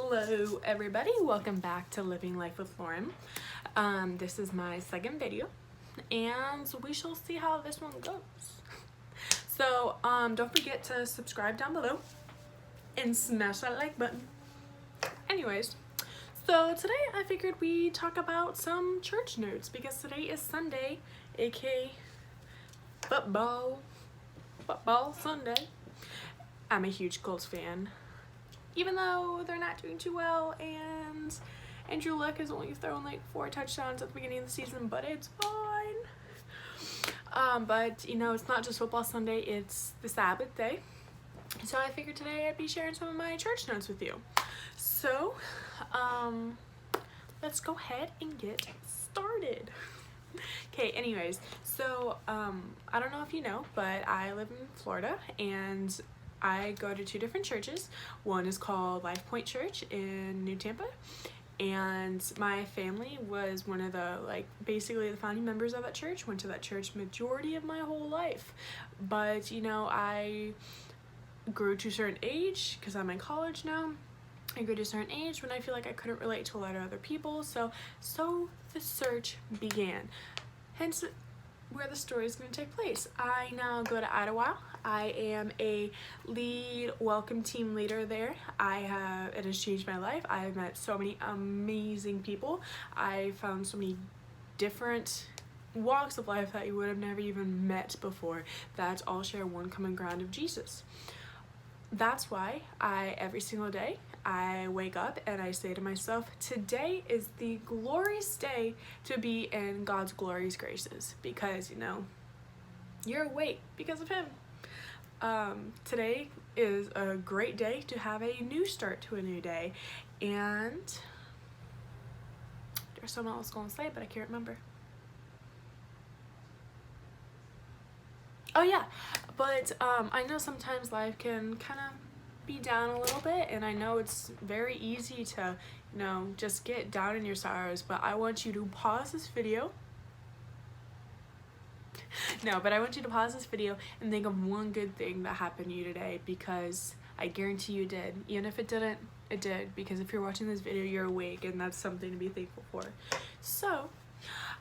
Hello everybody, welcome back to Living Life with Lauren. This is my second video and we shall see how this one goes. So don't forget to subscribe down below and smash that like button. Anyways, so today I figured we talk about some church nerds because today is Sunday, aka football Sunday. I'm a huge Colts fan, even though they're not doing too well, and Andrew Luck has only thrown like 4 touchdowns at the beginning of the season, but it's fine. But you know, it's not just football Sunday, it's the Sabbath day. So I figured today I'd be sharing some of my church notes with you. So, let's go ahead and get started. Okay, anyways, so I don't know if you know, but I live in Florida and I go to 2 different churches. One is called Life Point Church in New Tampa, and my family was one of the, basically the founding members of that church. Went to that church majority of my whole life, but you know, I grew to a certain age because I'm in college now. I grew to a certain age when I feel like I couldn't relate to a lot of other people, so the search began. Hence where the story is going to take place. I now go to Idlewild. I am a lead welcome team leader there. It has changed my life. I have met so many amazing people. I found so many different walks of life that you would have never even met before that all share one common ground of Jesus. That's why every single day I wake up and I say to myself, today is the glorious day to be in God's glorious graces, because you know, you're awake because of him. Today is a great day to have a new start to a new day, and there's something else I was going to say, but I can't remember. Oh yeah, but I know sometimes life can kind of be down a little bit, and I know it's very easy to, you know, just get down in your sorrows, but I want you to pause this video. No, but I want you to pause this video and think of one good thing that happened to you today, because I guarantee you did. Even if it didn't, it did, because if you're watching this video, you're awake, and that's something to be thankful for. So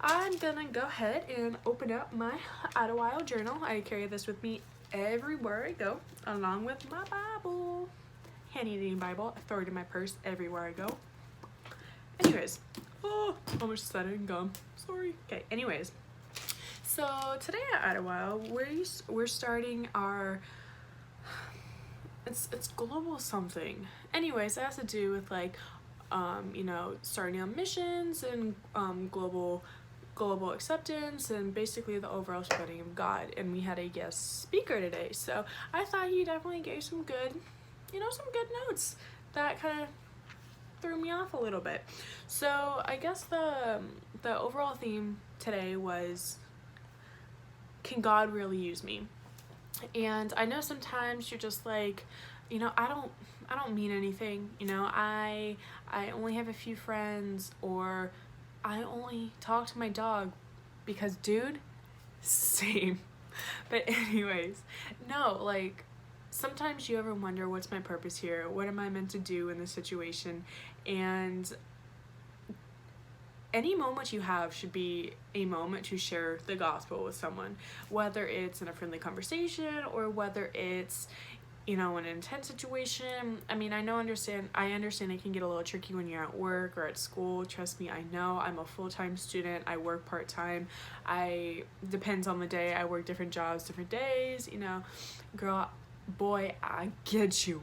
I'm gonna go ahead and open up my Idlewild journal. I carry this with me everywhere I go, along with my Bible. Handy Bible. I throw it in my purse everywhere I go. Anyways, almost said it in gum. Sorry. Okay. Anyways, so today at Idlewild, we're starting our it's global something. Anyways, it has to do with you know, starting on missions and global acceptance and basically the overall spreading of God. And we had a guest speaker today, so I thought he definitely gave some good, you know, some good notes that kind of threw me off a little bit. So I guess the overall theme today was, can God really use me? And I know sometimes you're just like, you know, I don't mean anything, you know, I only have a few friends, or I only talk to my dog, because dude, same. But anyways, no, like sometimes you ever wonder, what's my purpose here? What am I meant to do in this situation? And any moment you have should be a moment to share the gospel with someone, whether it's in a friendly conversation or whether it's, you know, in an intense situation. I mean, I understand it can get a little tricky when you're at work or at school. Trust me, I know. I'm a full-time student. I work part-time. Depends on the day. I work different jobs, different days, you know. Girl, boy, I get you.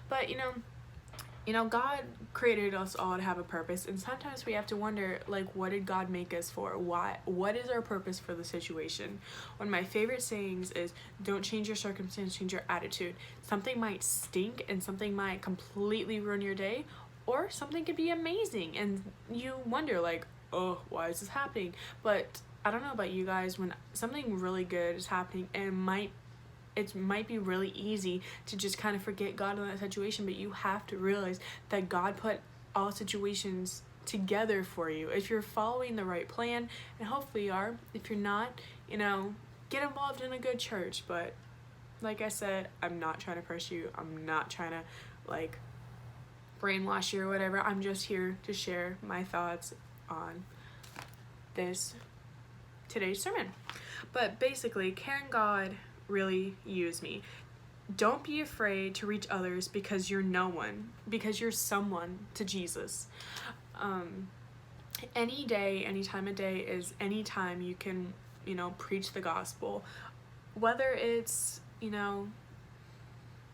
But, you know, God created us all to have a purpose, and sometimes we have to wonder, like, what did God make us for? Why? What is our purpose for the situation? One of my favorite sayings is, don't change your circumstance, change your attitude. Something might stink and something might completely ruin your day, or something could be amazing, and you wonder, like, oh, why is this happening? But I don't know about you guys, when something really good is happening, and it might be really easy to just kind of forget God in that situation, but you have to realize that God put all situations together for you if you're following the right plan, and hopefully you are. If you're not, you know, get involved in a good church. But like I said, I'm not trying to press you. I'm not trying to brainwash you or whatever. I'm just here to share my thoughts on today's sermon. But basically, can God really use me? Don't be afraid to reach others because you're no one, because you're someone to Jesus. Any day, any time of day is any time you can, preach the gospel. Whether it's,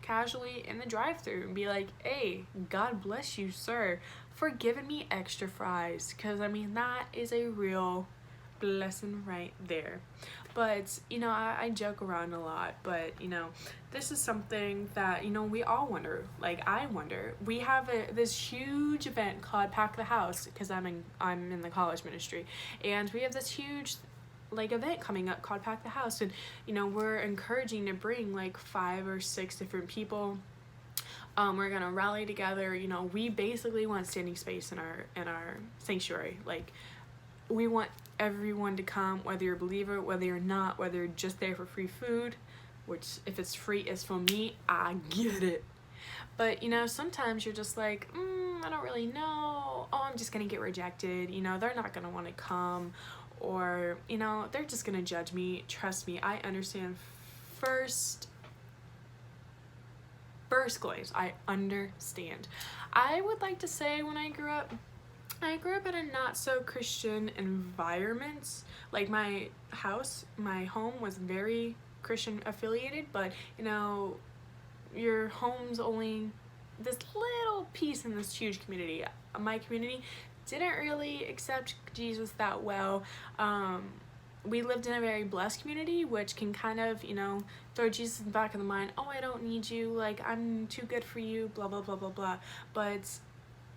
casually in the drive-thru and be like, hey, God bless you, sir, for giving me extra fries. Because, that is a real blessing right there. But, I joke around a lot, but, this is something that, we all wonder. Like, I wonder. We have this huge event called Pack the House, because I'm in the college ministry, and we have this huge, event coming up called Pack the House, and, we're encouraging to bring, 5 or 6 different people. We're gonna rally together. We basically want standing space in our sanctuary. We want everyone to come, whether you're a believer, whether you're not, whether you're just there for free food, which if it's free is for me, I get it. But, sometimes you're just like, I don't really know. Oh, I'm just gonna get rejected. They're not gonna want to come, or, they're just gonna judge me. Trust me, I understand first glance. I understand. I would like to say when I grew up in a not so Christian environment. My home was very Christian affiliated, but your home's only this little piece in this huge community. My community didn't really accept Jesus that well. We lived in a very blessed community, which can kind of, throw Jesus in the back of the mind. Oh, I don't need you. I'm too good for you, blah, blah, blah, blah, blah. But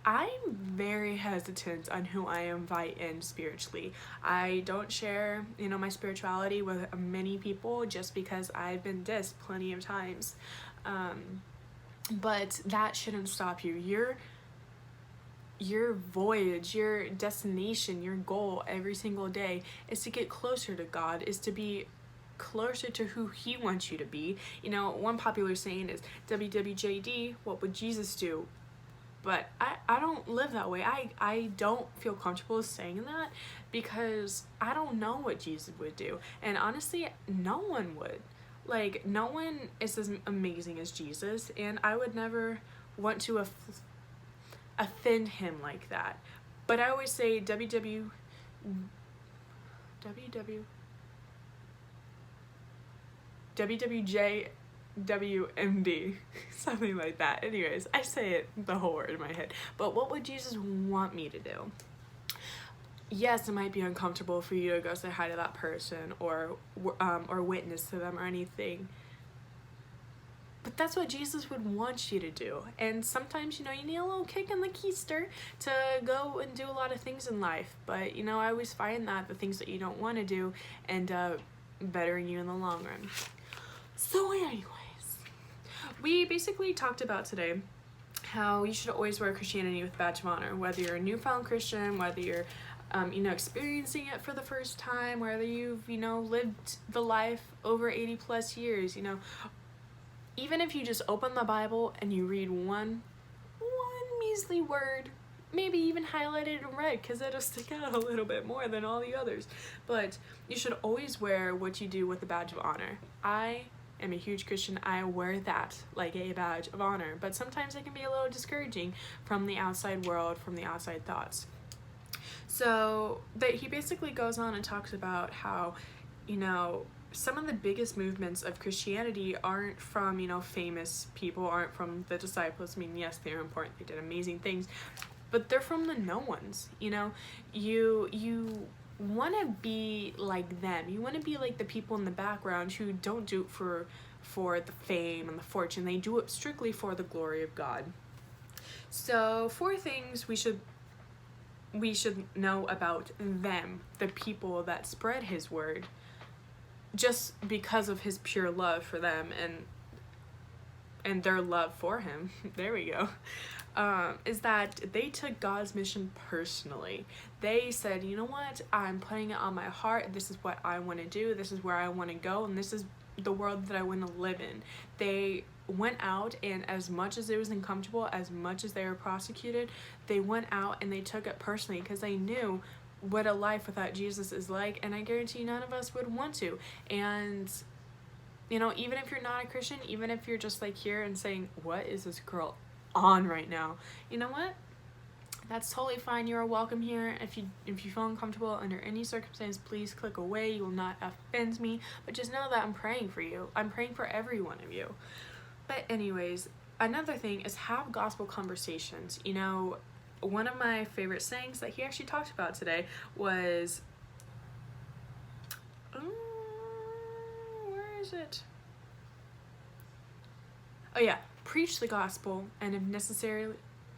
I'm very hesitant on who I invite in spiritually. I don't share, my spirituality with many people just because I've been dissed plenty of times. But that shouldn't stop you. Your voyage, your destination, your goal every single day is to get closer to God, is to be closer to who He wants you to be. One popular saying is, WWJD, what would Jesus do? But I don't live that way. I don't feel comfortable saying that because I don't know what Jesus would do. And honestly, no one would. No one is as amazing as Jesus, and I would never want to offend Him like that. But I always say WWJD, WMD, something like that. Anyways, I say it the whole word in my head. But what would Jesus want me to do? Yes, it might be uncomfortable for you to go say hi to that person or witness to them or anything. But that's what Jesus would want you to do. And sometimes, you need a little kick in the keister to go and do a lot of things in life. But, I always find that the things that you don't want to do end up bettering you in the long run. So anyways, we basically talked about today how you should always wear Christianity with a badge of honor, whether you're a newfound Christian, whether you're, experiencing it for the first time, whether you've, lived the life over 80 plus years, even if you just open the Bible and you read one measly word, maybe even highlight it in red because it'll stick out a little bit more than all the others. But you should always wear what you do with a badge of honor. I am a huge Christian. I wear that like a badge of honor, but sometimes it can be a little discouraging from the outside world, from the outside thoughts. So he basically goes on and talks about how, some of the biggest movements of Christianity aren't from, famous people, aren't from the disciples. Yes, they're important. They did amazing things, but they're from the no ones. You want to be like them. You want to be like the people in the background who don't do it for the fame and the fortune. They do it strictly for the glory of God. So 4 things we should know about them, the people that spread His word, just because of His pure love for them and their love for Him. There we go. Is that they took God's mission personally. They said, you know what, I'm putting it on my heart. This is what I want to do. This is where I want to go. And this is the world that I want to live in. They went out, and as much as it was uncomfortable, as much as they were prosecuted, they went out and they took it personally because they knew what a life without Jesus is like, and I guarantee none of us would want to. And you know, even if you're not a Christian, even if you're just like here and saying, what is this girl on right now? You know what? That's totally fine. You're welcome here. If you feel uncomfortable under any circumstance, please click away. You will not offend me. But just know that I'm praying for you. I'm praying for every one of you. But anyways, another thing is have gospel conversations. You know, one of my favorite sayings that he actually talked about today was, where is it? Oh yeah, preach the gospel, and if necessary,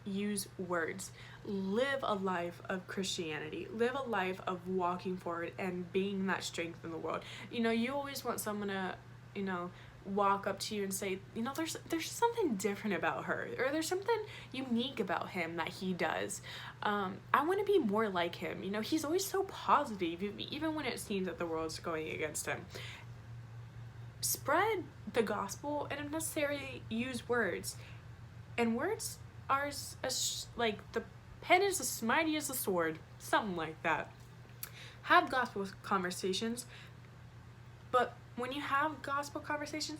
use words. Live a life of Christianity. Live a life of walking forward and being that strength in the world. You know, you always want someone to, you know, walk up to you and say, you know, there's something different about her, or there's something unique about him that he does. I want to be more like him. You know, he's always so positive, even when it seems that the world's going against him. Spread the gospel, and if necessary, use words. And words are like the pen is as mighty as a sword, something like that. Have gospel conversations, but when you have gospel conversations,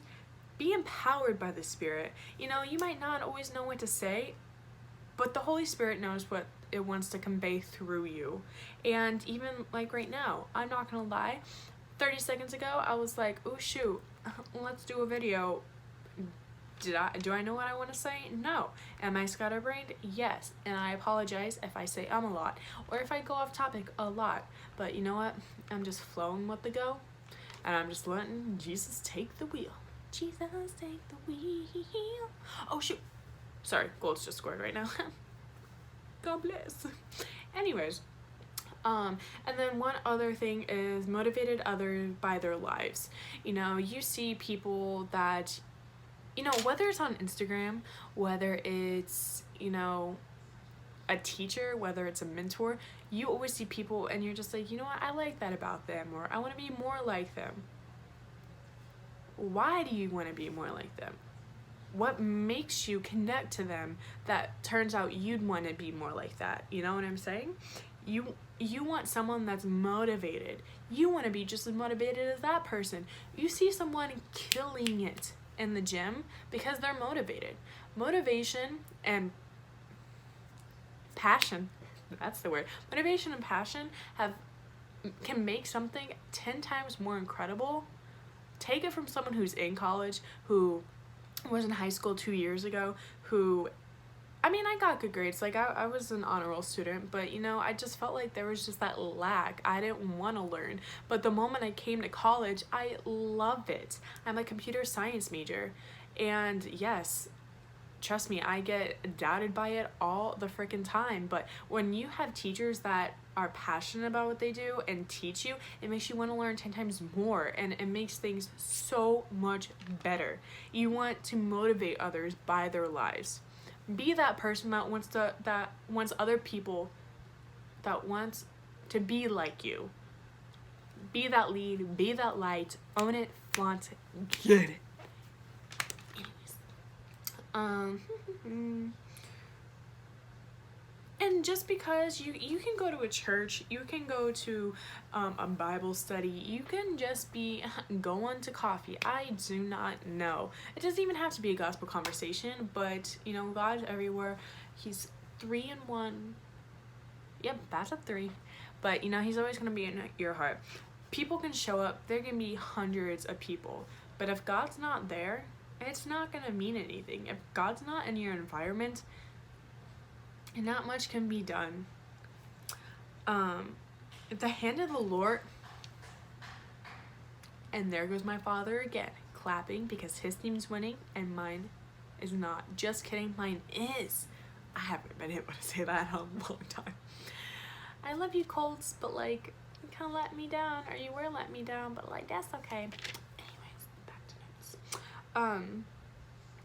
be empowered by the Spirit. You know, you might not always know what to say, but the Holy Spirit knows what it wants to convey through you. And even like right now, I'm not gonna lie, 30 seconds ago, I was like, oh shoot, let's do a video. Do I know what I want to say? No. Am I scatterbrained? Yes. And I apologize if I say a lot, or if I go off topic a lot. But you know what? I'm just flowing with the go, and I'm just letting Jesus take the wheel. Jesus, take the wheel. Oh shoot. Sorry, gold's just scored right now. God bless. Anyways, and then one other thing is motivated others by their lives. You know, you see people that, you know, whether it's on Instagram, whether it's, you know, a teacher, whether it's a mentor, you always see people and you're just like, you know what, I like that about them, or I want to be more like them. Why do you want to be more like them? What makes you connect to them that turns out you'd want to be more like that? You know what I'm saying? You want someone that's motivated. You want to be just as motivated as that person. You see someone killing it in the gym because they're motivated. Motivation and passion, that's the word. Motivation and passion can make something 10 times more incredible. Take it from someone who's in college, who was in high school 2 years ago, who, I mean, I got good grades. Like, I was an honor roll student, but, you know, I just felt like there was just that lack. I didn't want to learn. But the moment I came to college, I love it. I'm a computer science major. And yes, trust me, I get doubted by it all the freaking time. But when you have teachers that are passionate about what they do and teach you, it makes you want to learn 10 times more, and it makes things so much better. You want to motivate others by their lives. Be that person that wants other people, that wants to be like you. Be that lead, be that light, own it, flaunt it, get it. Anyways, and just because you can go to a church, you can go to a Bible study, you can just be going to coffee. I do not know. It doesn't even have to be a gospel conversation, but, you know, God's everywhere. He's 3 in 1. Yep, that's a 3. But, you know, he's always going to be in your heart. People can show up. There can be hundreds of people. But if God's not there, it's not going to mean anything. If God's not in your environment, not much can be done. The hand of the Lord, and there goes my father again, clapping because his team's winning and mine is not. Just kidding, mine is. I haven't been able to say that in a long time. I love you, Colts, but like, you kind of let me down, or you were let me down, but like, that's okay. Anyways, back to notes.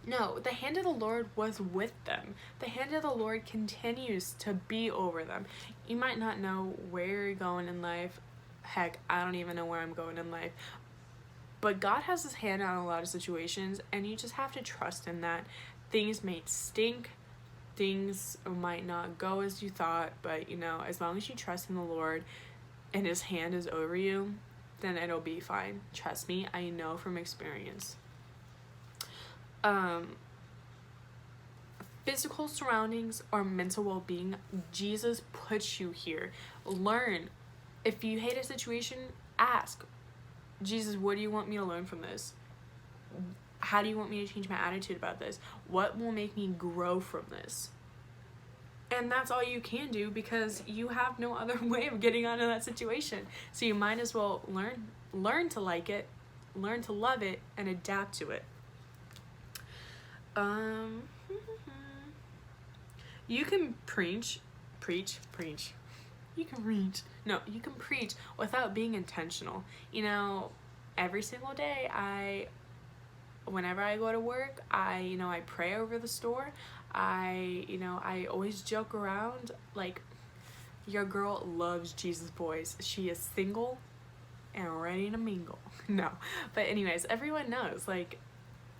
No, the hand of the Lord was with them. The hand of the Lord continues to be over them. You might not know where you're going in life. Heck, I don't even know where I'm going in life. But God has his hand on a lot of situations, and you just have to trust in that. Things may stink, things might not go as you thought, but as long as you trust in the Lord and his hand is over you, then it'll be fine. Trust me, I know from experience. Physical surroundings or mental well-being, Jesus puts you here. Learn. If you hate a situation, ask Jesus, what do you want me to learn from this? How do you want me to change my attitude about this? What will make me grow from this? And that's all you can do, because you have no other way of getting out of that situation. So you might as well learn to like it, learn to love it, and adapt to it. You can preach. You can reach. No, you can preach without being intentional. Every single day, whenever I go to work, I pray over the store. I always joke around, like, your girl loves Jesus boys. She is single and ready to mingle. No, but anyways, everyone knows, like,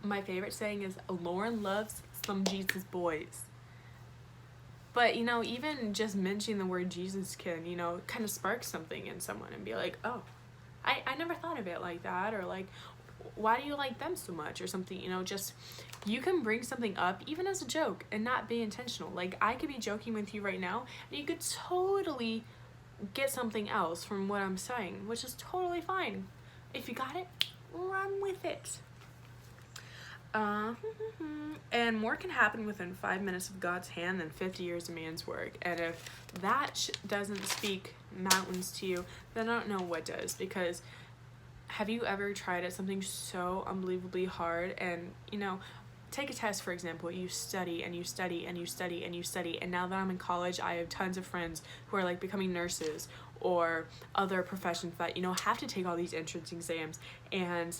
my favorite saying is, Lauren loves some Jesus boys. But, even just mentioning the word Jesus can, kind of spark something in someone and be like, oh, I never thought of it like that, or like, why do you like them so much, or something, just, you can bring something up even as a joke and not be intentional. Like, I could be joking with you right now, and you could totally get something else from what I'm saying, which is totally fine. If you got it, run with it. And more can happen within 5 minutes of God's hand than 50 years of man's work. And if that doesn't speak mountains to you, then I don't know what does. Because have you ever tried at something so unbelievably hard, and take a test, for example, you study and you study and you study and you study, and now that I'm in college, I have tons of friends who are like becoming nurses or other professions that have to take all these entrance exams, and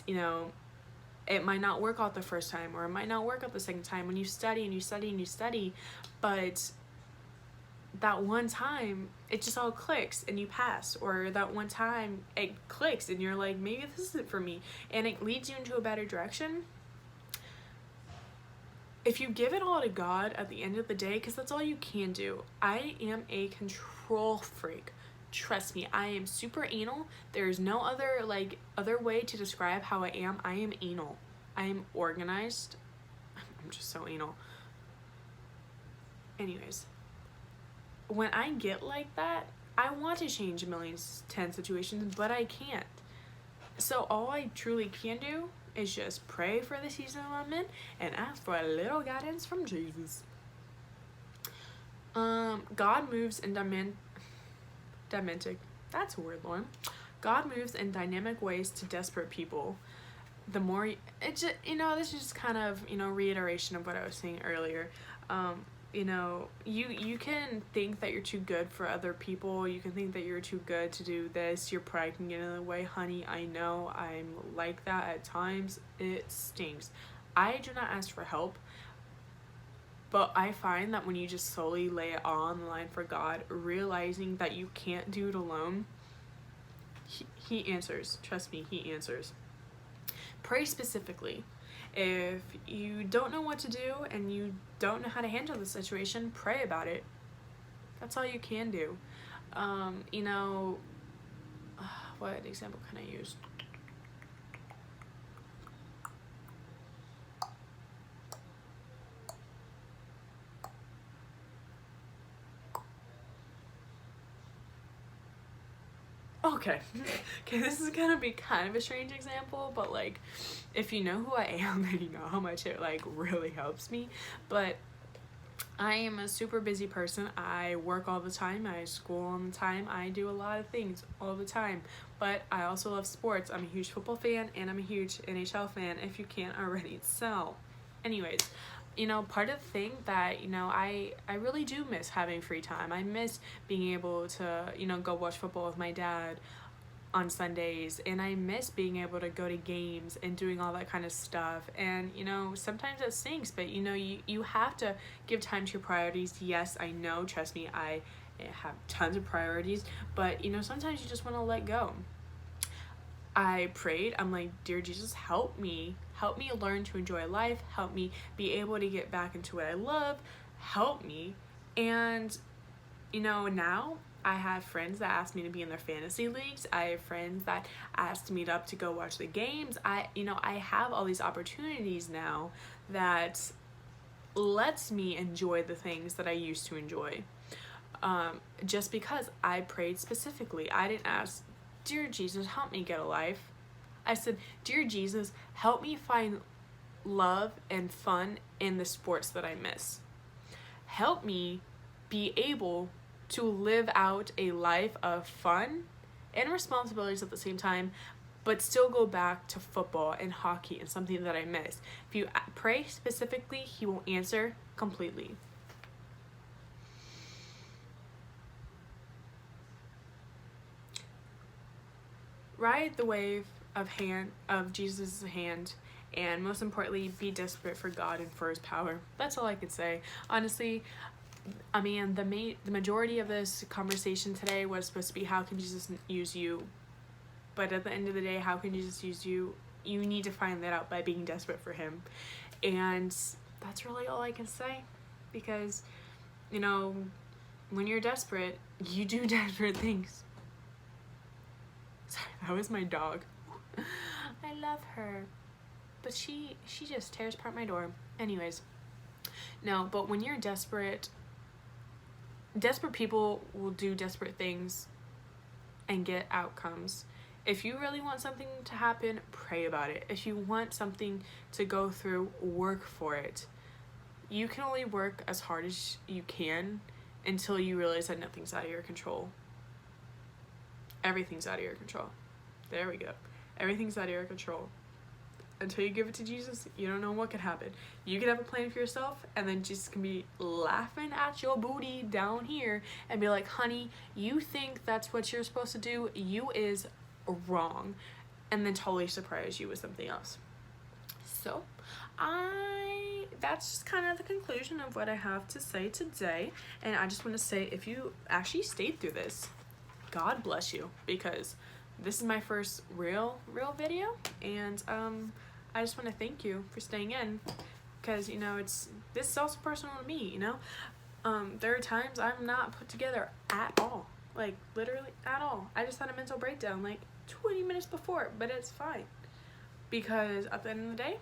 it might not work out the first time, or it might not work out the second time when you study and you study and you study, but that one time it just all clicks and you pass, or that one time it clicks and you're like, maybe this isn't for me, and it leads you into a better direction. If you give it all to God at the end of the day, because that's all you can do. I am a control freak. Trust me, I am super anal. There's no other way to describe how I am. I am anal. I am organized. I'm just so anal. Anyways, when I get like that, I want to change 10 situations, but I can't. So all I truly can do is just pray for the season I'm in and ask for a little guidance from Jesus. God moves in that's a word, Lauren. God moves in dynamic ways to desperate people. The more it just, this is just kind of, reiteration of what I was saying earlier. You can think that you're too good for other people. You can think that you're too good to do this. Your pride can get in the way. Honey, I know I'm like that at times. It stinks. I do not ask for help. But I find that when you just solely lay it all on the line for God, realizing that you can't do it alone, he answers. Trust me, he answers. Pray specifically. If you don't know what to do and you don't know how to handle the situation, pray about it. That's all you can do. What example can I use? Okay, this is gonna be kind of a strange example, but like, if you know who I am, then you know how much it like really helps me. But I am a super busy person. I work all the time, I school all the time, I do a lot of things all the time, but I also love sports. I'm a huge football fan, and I'm a huge NHL fan, if you can't already tell. Anyways, part of the thing that, I really do miss having free time. I miss being able to, go watch football with my dad on Sundays, and I miss being able to go to games and doing all that kind of stuff. And, sometimes it stinks, but, you have to give time to your priorities. Yes, I know, trust me, I have tons of priorities, but, sometimes you just want to let go. I prayed. I'm like, dear Jesus, help me learn to enjoy life, help me be able to get back into what I love, help me. And you know, now I have friends that ask me to be in their fantasy leagues. I have friends that ask to meet up to go watch the games. I have all these opportunities now that lets me enjoy the things that I used to enjoy. Just because I prayed specifically. I didn't ask, dear Jesus, help me get a life. I said, dear Jesus, help me find love and fun in the sports that I miss. Help me be able to live out a life of fun and responsibilities at the same time, but still go back to football and hockey and something that I miss. If you pray specifically, he will answer completely. Ride the wave of Jesus' hand, and most importantly, be desperate for God and for his power. That's all I could say. Honestly, I mean, the majority of this conversation today was supposed to be how can Jesus use you, but at the end of the day, how can Jesus use you? You need to find that out by being desperate for him. And that's really all I can say, because, you know, when you're desperate, you do desperate things. Sorry, that was my dog. I love her, but she just tears apart my door. Anyways, no, but when you're desperate people will do desperate things and get outcomes. If you really want something to happen, pray about it. If you want something to go through, work for it. You can only work as hard as you can until you realize that nothing's out of your control. Everything's out of your control. There we go. Everything's out of your control. Until you give it to Jesus, you don't know what could happen. You could have a plan for yourself, and then Jesus can be laughing at your booty down here and be like, honey, you think that's what you're supposed to do? You is wrong. And then totally surprise you with something else. So, that's just kind of the conclusion of what I have to say today. And I just want to say, if you actually stayed through this, God bless you, because this is my first real video, and I just want to thank you for staying in, because, you know, this is also personal to me, you know. There are times I'm not put together at all, like literally at all. I just had a mental breakdown like 20 minutes before, but it's fine, because at the end of the day,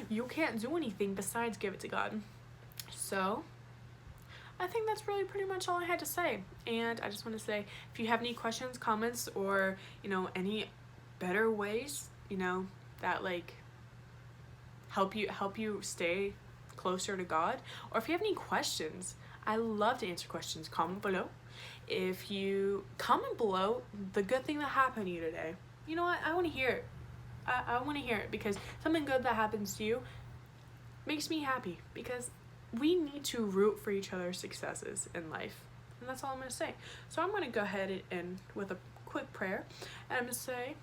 you can't do anything besides give it to God. So I think that's really pretty much all I had to say. And I just want to say, if you have any questions, comments, or, you know, any better ways, you know, that like help you stay closer to God, or if you have any questions, I love to answer questions. Comment below. If you comment below the good thing that happened to you today, you know what, I want to hear it. I want to hear it, because something good that happens to you makes me happy, because we need to root for each other's successes in life. And that's all I'm going to say. So I'm going to go ahead and end with a quick prayer. And I'm going to say,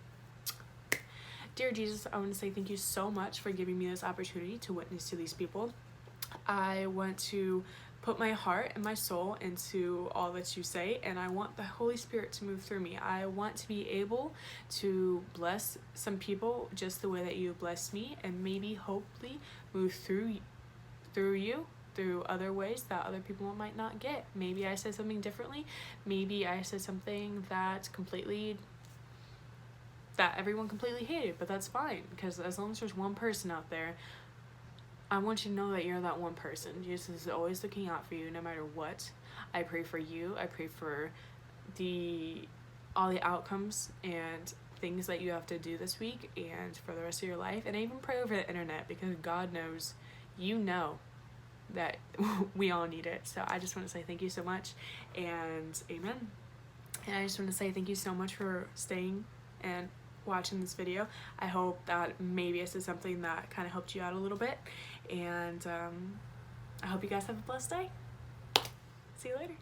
dear Jesus, I want to say thank you so much for giving me this opportunity to witness to these people. I want to put my heart and my soul into all that you say, and I want the Holy Spirit to move through me. I want to be able to bless some people just the way that you blessed me, and maybe hopefully move through you through other ways that other people might not get. Maybe I said something differently. Maybe I said something that everyone completely hated, but that's fine, because as long as there's one person out there, I want you to know that you're that one person. Jesus is always looking out for you no matter what. I pray for you. I pray for all the outcomes and things that you have to do this week and for the rest of your life. And I even pray over the internet, because God knows, you know, that we all need it. So I just want to say thank you so much, and amen. And I just want to say thank you so much for staying and watching this video. I hope that maybe I said something that kind of helped you out a little bit, and I hope you guys have a blessed day. See you later.